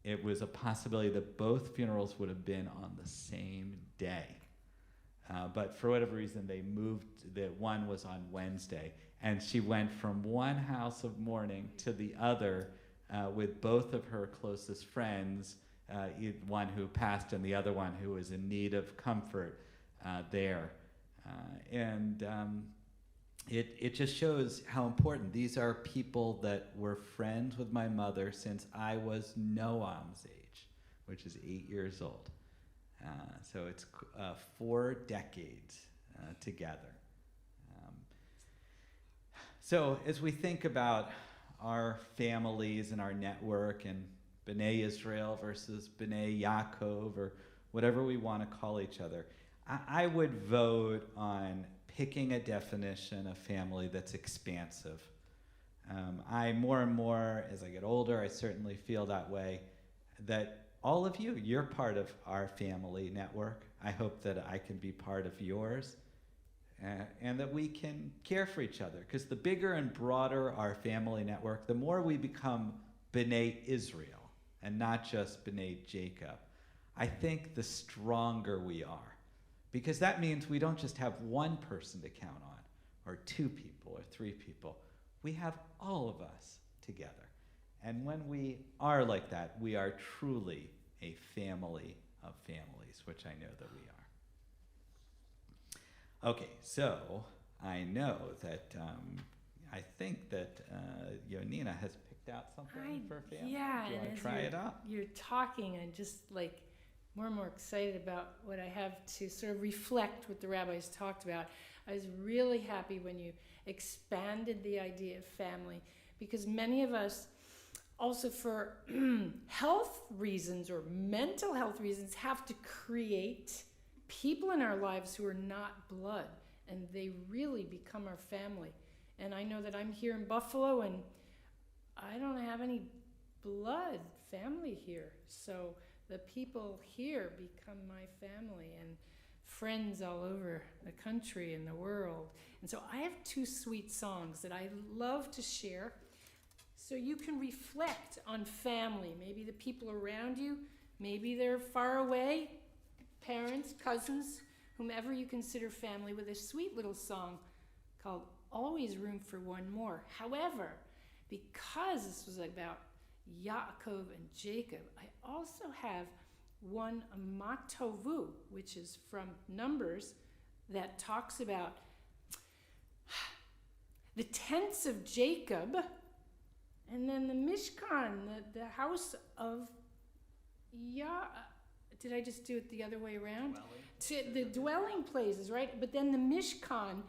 It was a possibility that both funerals would have been on the same day. But for whatever reason, they moved, that one was on Wednesday. And she went from one house of mourning to the other with both of her closest friends, one who passed and the other one who was in need of comfort there. It just shows how important. These are people that were friends with my mother since I was Noam's age, which is 8 years old. So it's 4 decades together. So as we think about our families and our network and B'nai Israel versus B'nai Yaakov, or whatever we want to call each other, I would vote on picking a definition of family that's expansive. I more and more, as I get older, I certainly feel that way, that all of you, you're part of our family network. I hope that I can be part of yours, and that we can care for each other. Because the bigger and broader our family network, the more we become B'nai Israel, and not just B'nai Jacob. I think the stronger we are. Because that means we don't just have one person to count on, or 2 people, or 3 people. We have all of us together. And when we are like that, we are truly a family of families, which I know that we are. Okay, so I know that I think that Yonina has picked out something for family. Yeah, Do you want to try it out? You're talking, and just like more and more excited about what I have to sort of reflect what the rabbis talked about. I was really happy when you expanded the idea of family, because many of us also, for health reasons or mental health reasons, have to create people in our lives who are not blood, and they really become our family. And I know that I'm here in Buffalo, and I don't have any blood family here, so the people here become my family and friends all over the country and the world. And so I have 2 sweet songs that I love to share, so you can reflect on family, maybe the people around you, maybe they're far away, parents, cousins, whomever you consider family, with a sweet little song called Always Room for One More. However, because this was about Yaakov and Jacob, I also have one Matovu, which is from Numbers, that talks about the tents of Jacob, and then the Mishkan, the house of did I just do it the other way around? The dwelling places, right? But then the Mishkan,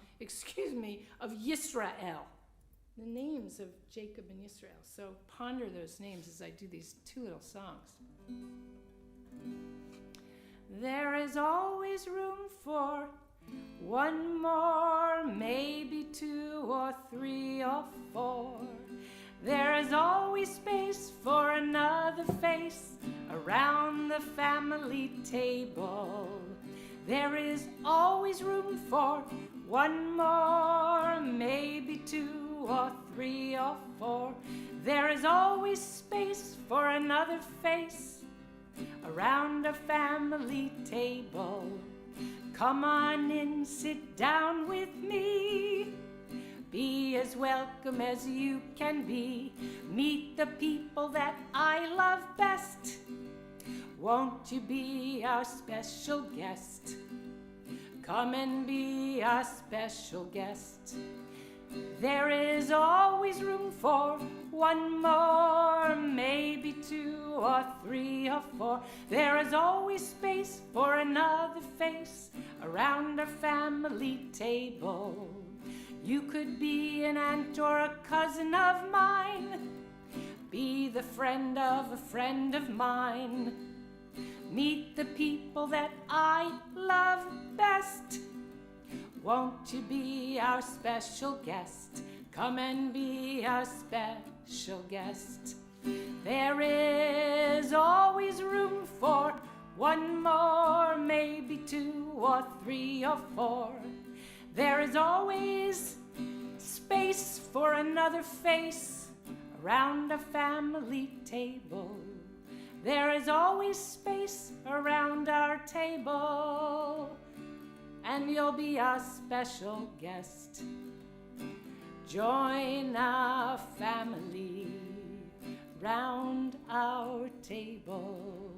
of Yisrael. The names of Jacob and Israel. So ponder those names as I do these two little songs. There is always room for one more, maybe two or three or four. There is always space for another face around the family table. There is always room for one more, maybe two or three or four. There is always space for another face around a family table. Come on in, sit down with me. Be as welcome as you can be. Meet the people that I love best. Won't you be our special guest? Come and be our special guest. There is always room for one more, maybe two or three or four. There is always space for another face around our family table. You could be an aunt or a cousin of mine. Be the friend of a friend of mine. Meet the people that I love best. Won't you be our special guest? Come and be our special guest. There is always room for one more, maybe two or three or four. There is always space for another face around a family table. There is always space around our table, and you'll be our special guest. Join our family round our table.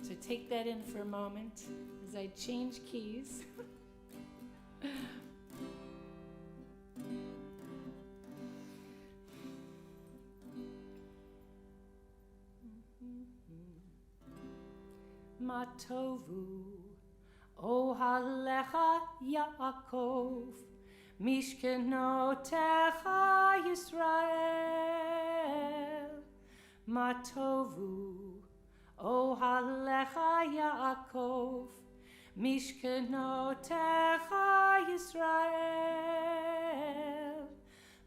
So take that in for a moment as I change keys. Matovu, Ohalecha Yaakov, Mishkenotecha Yisrael. Matovu, Ohalecha Yaakov, Mishkenotecha Yisrael.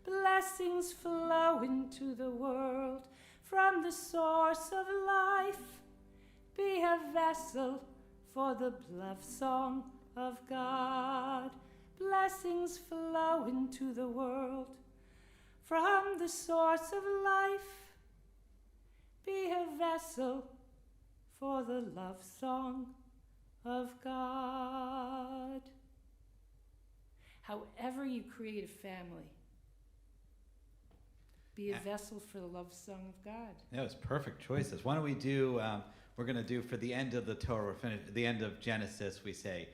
Blessings flow into the world from the source of life. Be a vessel for the love song of God. Blessings flow into the world from the source of life. Be a vessel for the love song of God. However you create a family, be a vessel for the love song of God. That was perfect choices. Why don't we do, we're going to do for the end of the Torah, the end of Genesis, we say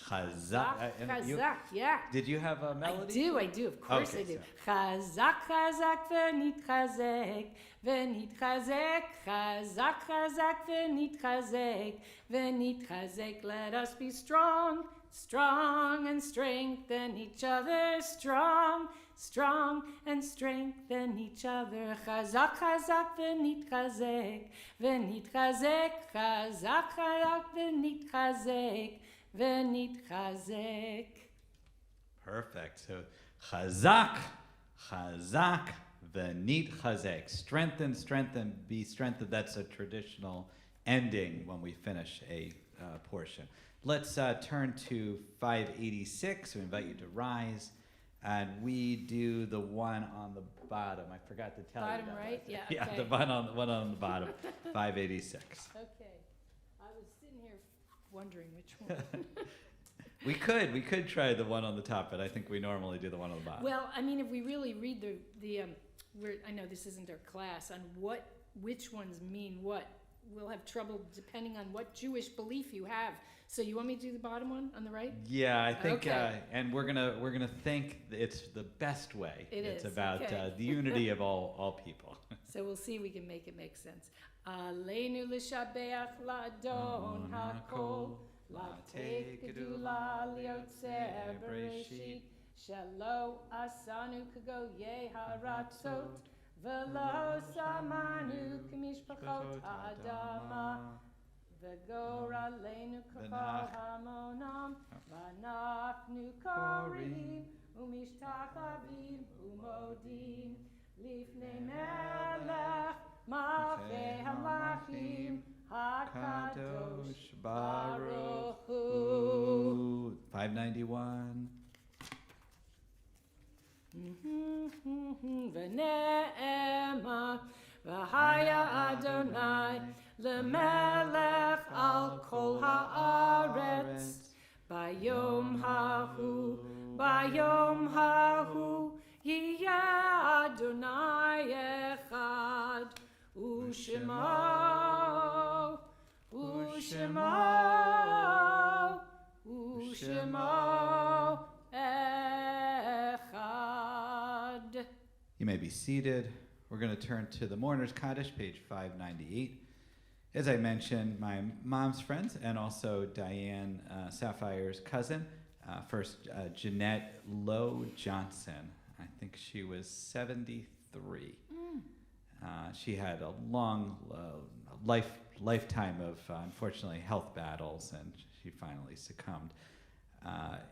Chazak. Chazak, yeah. Did you have a melody? I do, of course I do. Chazak, chazak, v'nitchazek, v'nitchazek, chazak, chazak, v'nitchazek, v'nitchazek. Let us be strong, strong, and strengthen each other. Strong, strong, and strengthen each other. Chazak, chazak, v'nitchazek, v'nitchazek, chazak, chazak, v'nitchazek, v'nitchazek. Perfect. So chazak, chazak, v'nitchazek. Strengthen, strengthen, be strengthened. That's a traditional ending when we finish a portion. Let's turn to 586. We invite you to rise. And we do the one on the bottom. I forgot to tell you that. Bottom right? Yeah, okay. Yeah, the one on the bottom, 586. Okay. I was sitting here wondering which one. We could try the one on the top, but I think we normally do the one on the bottom. Well, I mean, if we really read I know this isn't our class, on which ones mean what, we'll have trouble depending on what Jewish belief you have. So you want me to do the bottom one on the right? Yeah, I think, Okay. and we're gonna think it's the best way. It's is, about okay. the unity of all people. So we'll see if we can make it make sense. Aleinu l'shabeach la'adon ha'kol, la'tei gedula liotzer bereshit, shelo asanu kagoyei haratzot, velo samanu k'mishpachot ha'adama, v'gor aleinu kachol hamonam, v'anachnu korim, u'mishtachavim u'modim, lifnei melech, Malchei Hamlachim HaKadosh Baruch Hu. 591. V'ne'ema v'haya Adonai lemelech al kol haaretz bayom hahu yiyeh Adonai echad Ushemo echad. You may be seated. We're going to turn to the Mourner's Kaddish, page 598. As I mentioned, my mom's friends and also Diane Sapphire's cousin. First, Jeanette Lowe Johnson. I think she was 73. She had a long lifetime of, unfortunately, health battles, and she finally succumbed.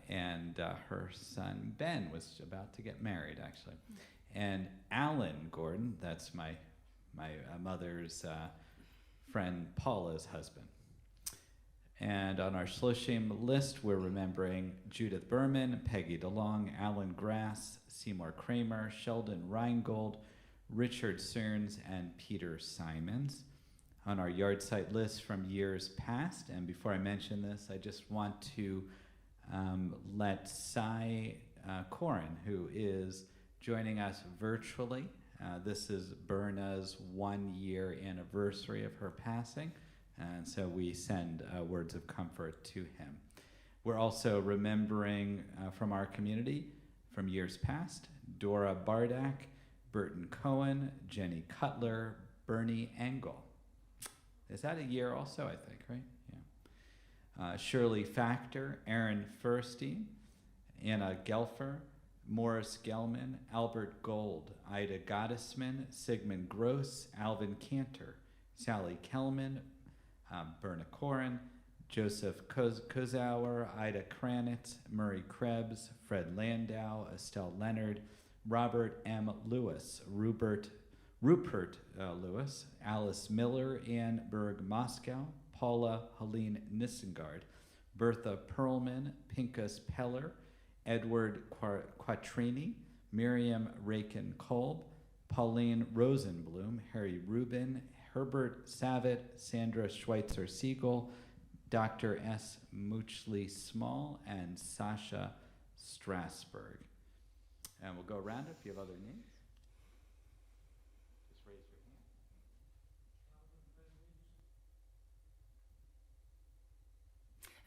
And her son, Ben, was about to get married, actually. And Alan Gordon, that's my mother's friend Paula's husband. And on our Shloshim list, we're remembering Judith Berman, Peggy DeLong, Alan Grass, Seymour Kramer, Sheldon Reingold, Richard Cerns, and Peter Simons. On our yard site list from years past, and before I mention this, I just want to let Cy Corin, who is joining us virtually. This is Berna's 1-year anniversary of her passing, and so we send words of comfort to him. We're also remembering from our community from years past, Dora Bardak, Burton Cohen, Jenny Cutler, Bernie Engel. Is that a year also, I think, right? Yeah. Shirley Factor, Aaron Furstein, Anna Gelfer, Morris Gelman, Albert Gold, Ida Gottesman, Sigmund Gross, Alvin Cantor, Sally Kellman, Berna Corin, Joseph Kozauer, Ida Kranitz, Murray Krebs, Fred Landau, Estelle Leonard, Robert M. Lewis, Rupert Lewis, Alice Miller, Ann Berg Moscow, Paula Helene Nissengard, Bertha Perlman, Pinkas Peller, Edward Quattrini, Miriam Rakin Kolb, Pauline Rosenblum, Harry Rubin, Herbert Savitt, Sandra Schweitzer Siegel, Dr. S. Muchley Small, and Sasha Strasberg. And we'll go around if you have other names. Just raise your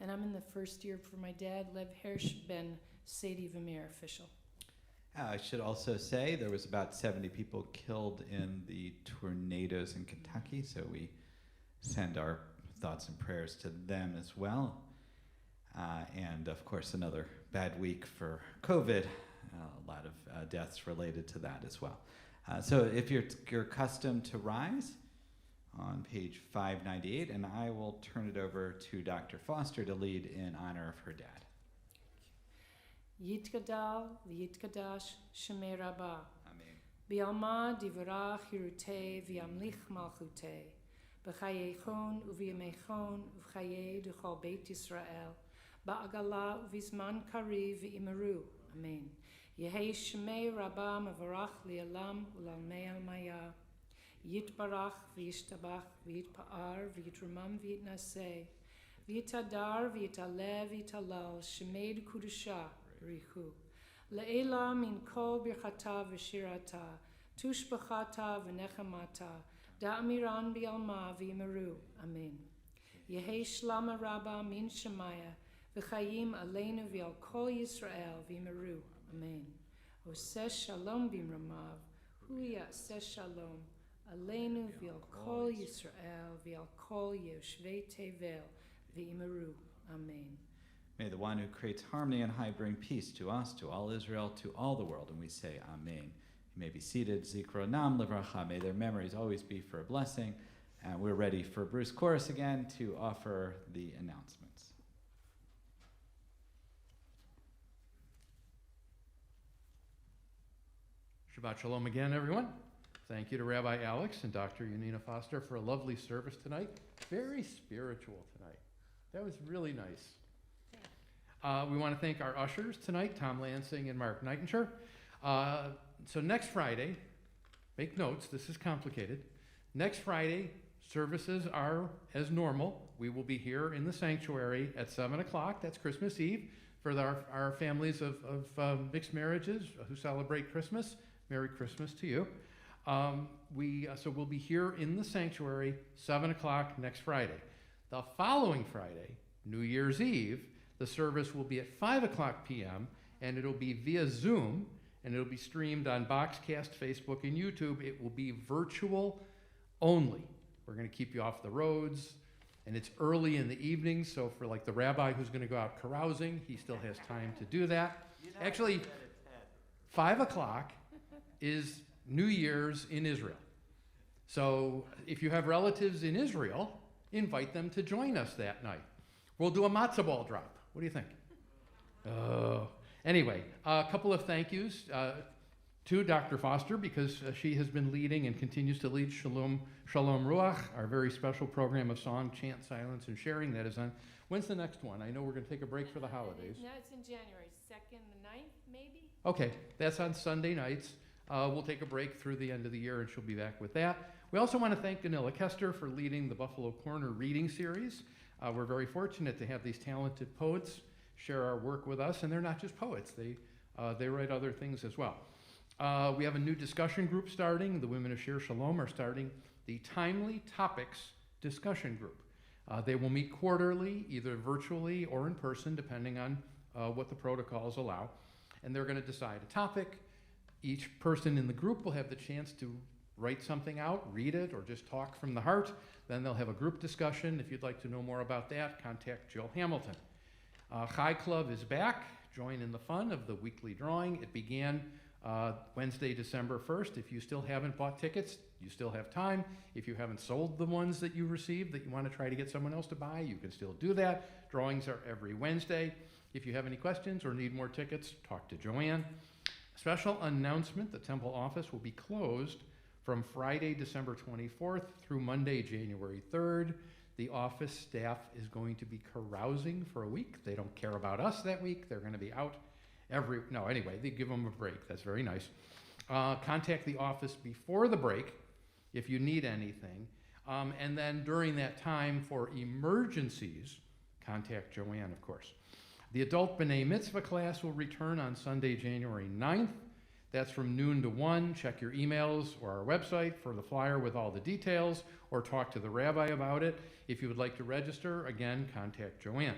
hand. And I'm in the first year for my dad, Lev Hirsch Ben Sadie Vermeer, official. I should also say there was about 70 people killed in the tornadoes in Kentucky, so we send our thoughts and prayers to them as well. And of course, another bad week for COVID. A lot of deaths related to that as well. So if you're accustomed to rise on page 598, and I will turn it over to Dr. Foster to lead in honor of her dad. Yitgadal v'yitkadash shemei Rabbah. Amen. Bialma divrach hirutei v'yamlich malchutei. B'chayeichon u'v'yameichon u'v'chayei d'chol Beit Yisrael. Ba'agala u'v'zman kari v'imeru. Amen. Yehei shemei Rabbah mevarach li'alam u'lalmei almaya. Yitbarach v'yishtabach v'yitpa'ar v'yitramam v'yitnaseh. V'yitadar v'yitalev v'yitalal shemed kudusha richu. Le'ela min kol birchata v'shirata, tushbachata v'nechamata, da'amiran bi'alma v'imeru. Amen. Yehi shlama rabba min shemaya, v'chayim aleinu v'al kol Yisrael v'imeru. Amen. Oseh shalom b'mramav, hu ya'aseh shalom, aleinu v'al kol Yisrael v'al kol yoshvei tevel v'imeru. Amen. May the one who creates harmony and high bring peace to us, to all Israel, to all the world. And we say Amen. You may be seated. Zikronam livracha. May their memories always be for a blessing. And we're ready for Bruce Chorus again to offer the announcements. Shabbat Shalom again, everyone. Thank you to Rabbi Alex and Dr. Yanina Foster for a lovely service tonight. Very spiritual tonight. That was really nice. We want to thank our ushers tonight, Tom Lansing and Mark Nightingale. So next Friday, make notes, this is complicated. Next Friday, services are as normal. We will be here in the sanctuary at 7 o'clock, that's Christmas Eve, for our families of mixed marriages who celebrate Christmas. Merry Christmas to you. So we'll be here in the sanctuary, 7 o'clock next Friday. The following Friday, New Year's Eve, the service will be at 5 o'clock p.m., and it'll be via Zoom, and it'll be streamed on Boxcast, Facebook, and YouTube. It will be virtual only. We're going to keep you off the roads, and it's early in the evening, so for like the rabbi who's going to go out carousing, he still has time to do that. Actually, 5 o'clock is New Year's in Israel. So if you have relatives in Israel, invite them to join us that night. We'll do a matzah ball drop. What do you think? Anyway, a couple of thank yous to Dr. Foster, because she has been leading and continues to lead Shalom Ruach, our very special program of song, chant, silence, and sharing that is on. When's the next one? I know we're going to take a break for the holidays. No, it's in January 2nd, the 9th, maybe? Okay, that's on Sunday nights. We'll take a break through the end of the year, and she'll be back with that. We also want to thank Ganilla Kester for leading the Buffalo Corner reading series. We're very fortunate to have these talented poets share our work with us, and they're not just poets. They write other things as well. We have a new discussion group starting. The Women of Shir Shalom are starting the Timely Topics discussion group. They will meet quarterly, either virtually or in person, depending on what the protocols allow. And they're going to decide a topic. Each person in the group will have the chance to write something out, read it, or just talk from the heart. Then they'll have a group discussion. If you'd like to know more about that, contact Jill Hamilton. Chai Club is back. Join in the fun of the weekly drawing. It began Wednesday, December 1st. If you still haven't bought tickets, you still have time. If you haven't sold the ones that you received that you want to try to get someone else to buy, you can still do that. Drawings are every Wednesday. If you have any questions or need more tickets, talk to Joanne. Special announcement, the temple office will be closed from Friday, December 24th through Monday, January 3rd. The office staff is going to be carousing for a week. They don't care about us that week. They're going to be out anyway, they give them a break. That's very nice. Contact the office before the break if you need anything. And then during that time for emergencies, contact Joanne, of course. The adult B'nai Mitzvah class will return on Sunday, January 9th. That's from noon to 1. Check your emails or our website for the flyer with all the details, or talk to the rabbi about it. If you would like to register, again, contact Joanne.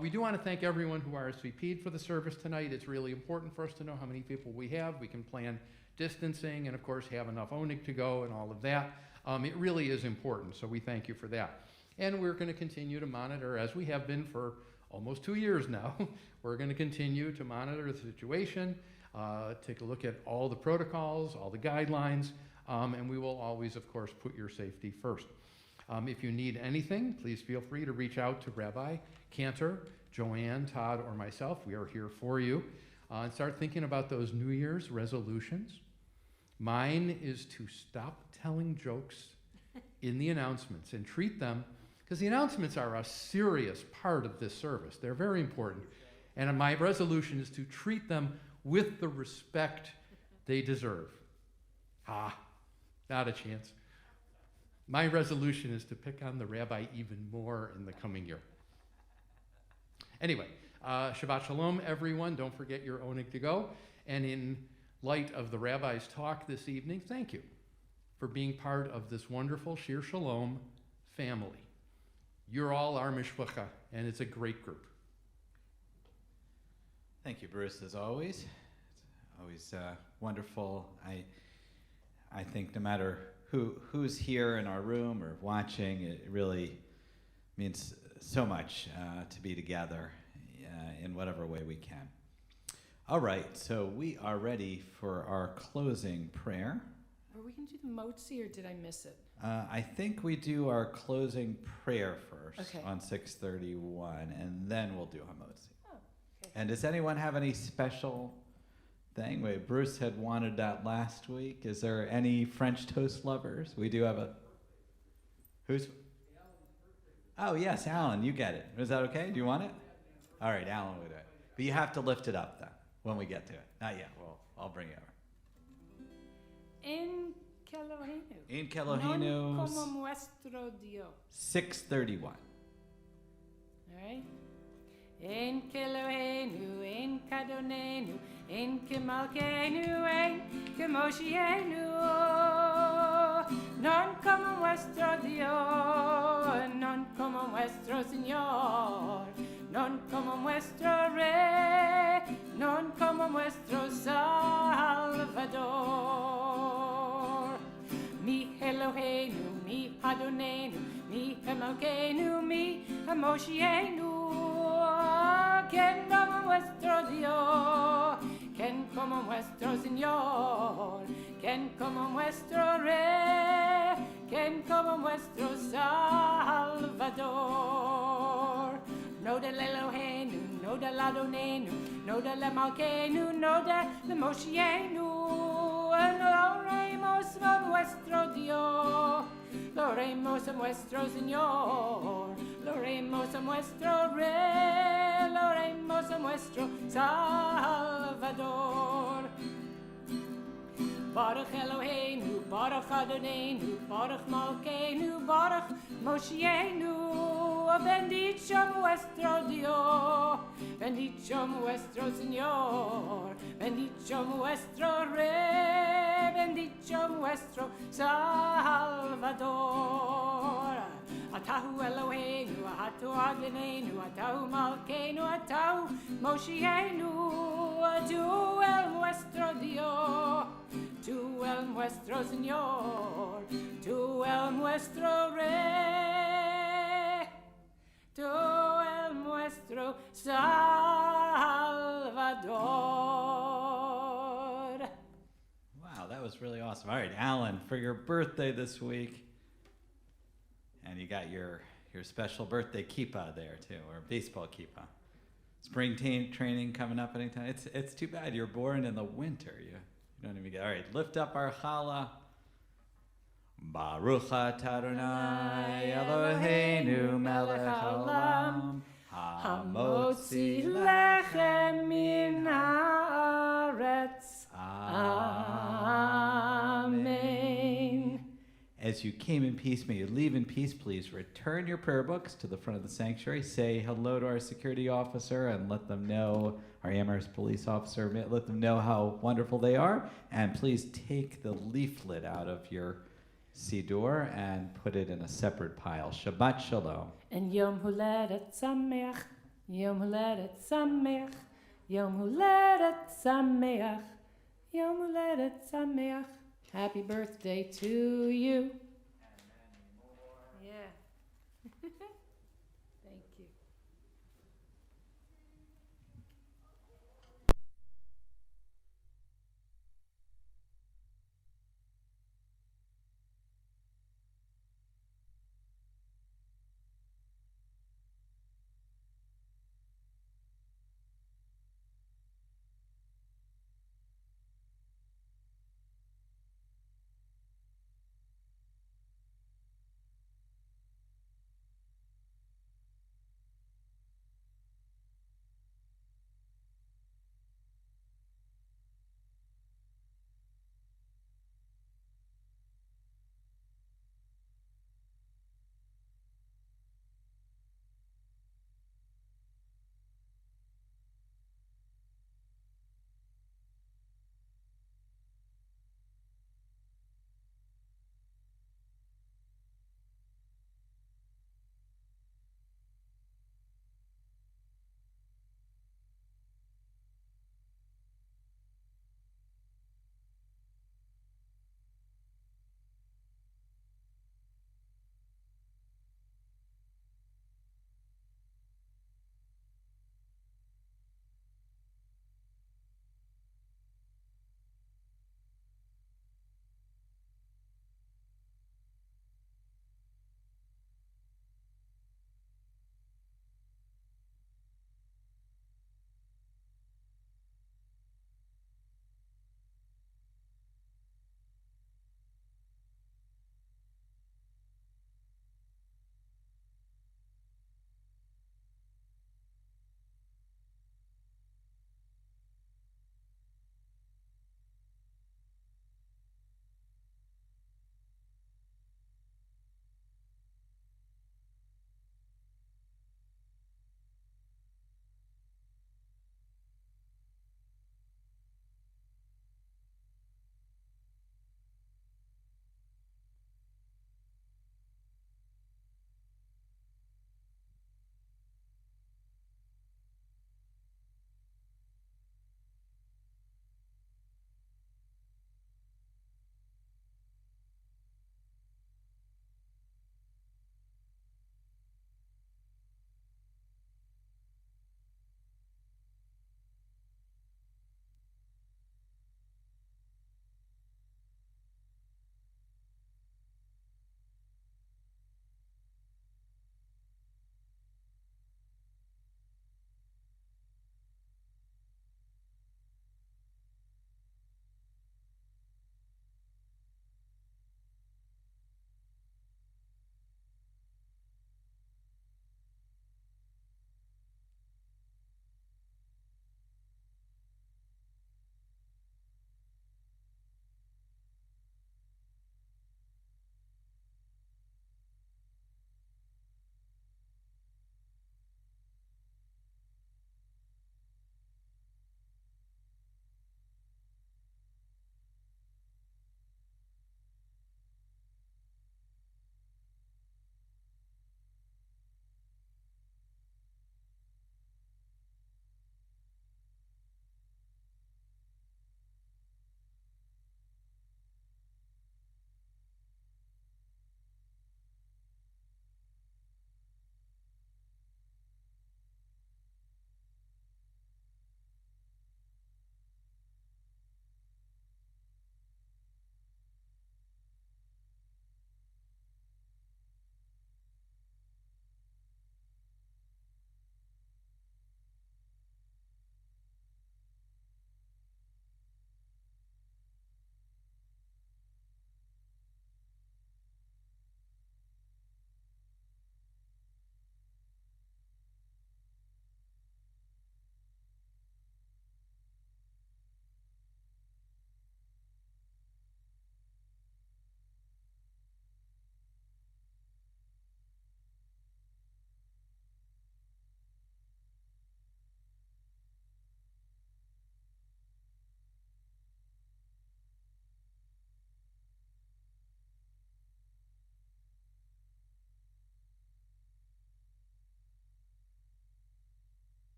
We do want to thank everyone who RSVP'd for the service tonight. It's really important for us to know how many people we have. We can plan distancing and, of course, have enough onig to go and all of that. It really is important, so we thank you for that. And we're going to continue to monitor, as we have been for almost 2 years now. We're going to continue to monitor the situation, take a look at all the protocols, all the guidelines, and we will always, of course, put your safety first. If you need anything, please feel free to reach out to Rabbi Cantor, Joanne, Todd, or myself. We are here for you. And start thinking about those New Year's resolutions. Mine is to stop telling jokes in the announcements and treat them, because the announcements are a serious part of this service. They're very important. And my resolution is to treat them with the respect they deserve. Not a chance. My resolution is to pick on the rabbi even more in the coming year. Anyway, Shabbat Shalom, everyone. Don't forget your oneg to go. And in light of the rabbi's talk this evening, thank you for being part of this wonderful Shir Shalom family. You're all our mishpacha, and it's a great group. Thank you, Bruce, as always. It's always wonderful. I think no matter who's here in our room or watching, it really means so much to be together in whatever way we can. All right, so we are ready for our closing prayer. Are we going to do the motzi, or did I miss it? I think we do our closing prayer first Okay. on 6:31, and then we'll do Hamotzi. Oh, okay. And does anyone have any special thing? Wait, Bruce had wanted that last week. Is there any French toast lovers? We do have a... Who's... Oh, yes, Alan, you get it. Is that okay? Do you want it? All right, Alan will do it. But you have to lift it up, then, when we get to it. Not yet. Well, I'll bring it over. En Kelohenu. In Non Kelohenu, como nuestro Dios. 6:31. All right? En Kelohenu, en Kadonenu, en Kemalkenu, en Kemoshienu. Non como nuestro Dios, non como nuestro Señor, non como nuestro Rey, non como nuestro Salvador. Mi Eloheinu, mi Adonenu, mi Emalkeinu, mi Moshienu. Quien como nuestro Dios, quien como nuestro Señor, quien como nuestro Rey, quien como nuestro Salvador. No del Eloheinu, no del Adonenu, no del Emalkeinu, no del Moshienu. Lo oremos a nuestro Dios, lo oremos a nuestro Señor, lo oremos a nuestro Rey, lo oremos a nuestro Salvador. Baruch Eloheinu, Baruch Adonenu, Baruch Malkeinu, Baruch Moshienu. Bendito nuestro Dios, bendito nuestro Señor, bendito nuestro Rey, bendito nuestro Salvador. Atahu Eloheinu, Atahu Adonenu, Atahu Malkeinu, Atahu Moshienu. Tú el nuestro Dios, tú el nuestro Señor, tú el nuestro Rey, tú el nuestro Salvador. Wow, that was really awesome. All right, Alan, for your birthday this week, and you got your special birthday kippah there too, or baseball kippah. Spring training coming up anytime. It's too bad you're born in the winter. You don't even get. All right, lift up our challah. Baruch atah Adonai Eloheinu melech haolam hamotzi lechem min haaretz. Amen. As you came in peace, may you leave in peace. Please return your prayer books to the front of the sanctuary. Say hello to our security officer and let them know, our Amherst police officer, let them know how wonderful they are. And please take the leaflet out of your siddur and put it in a separate pile. Shabbat Shalom. And Yom Huledet Sameach, Yom Huledet Sameach, Yom Huledet Sameach, Yom Huledet Sameach. Happy birthday to you.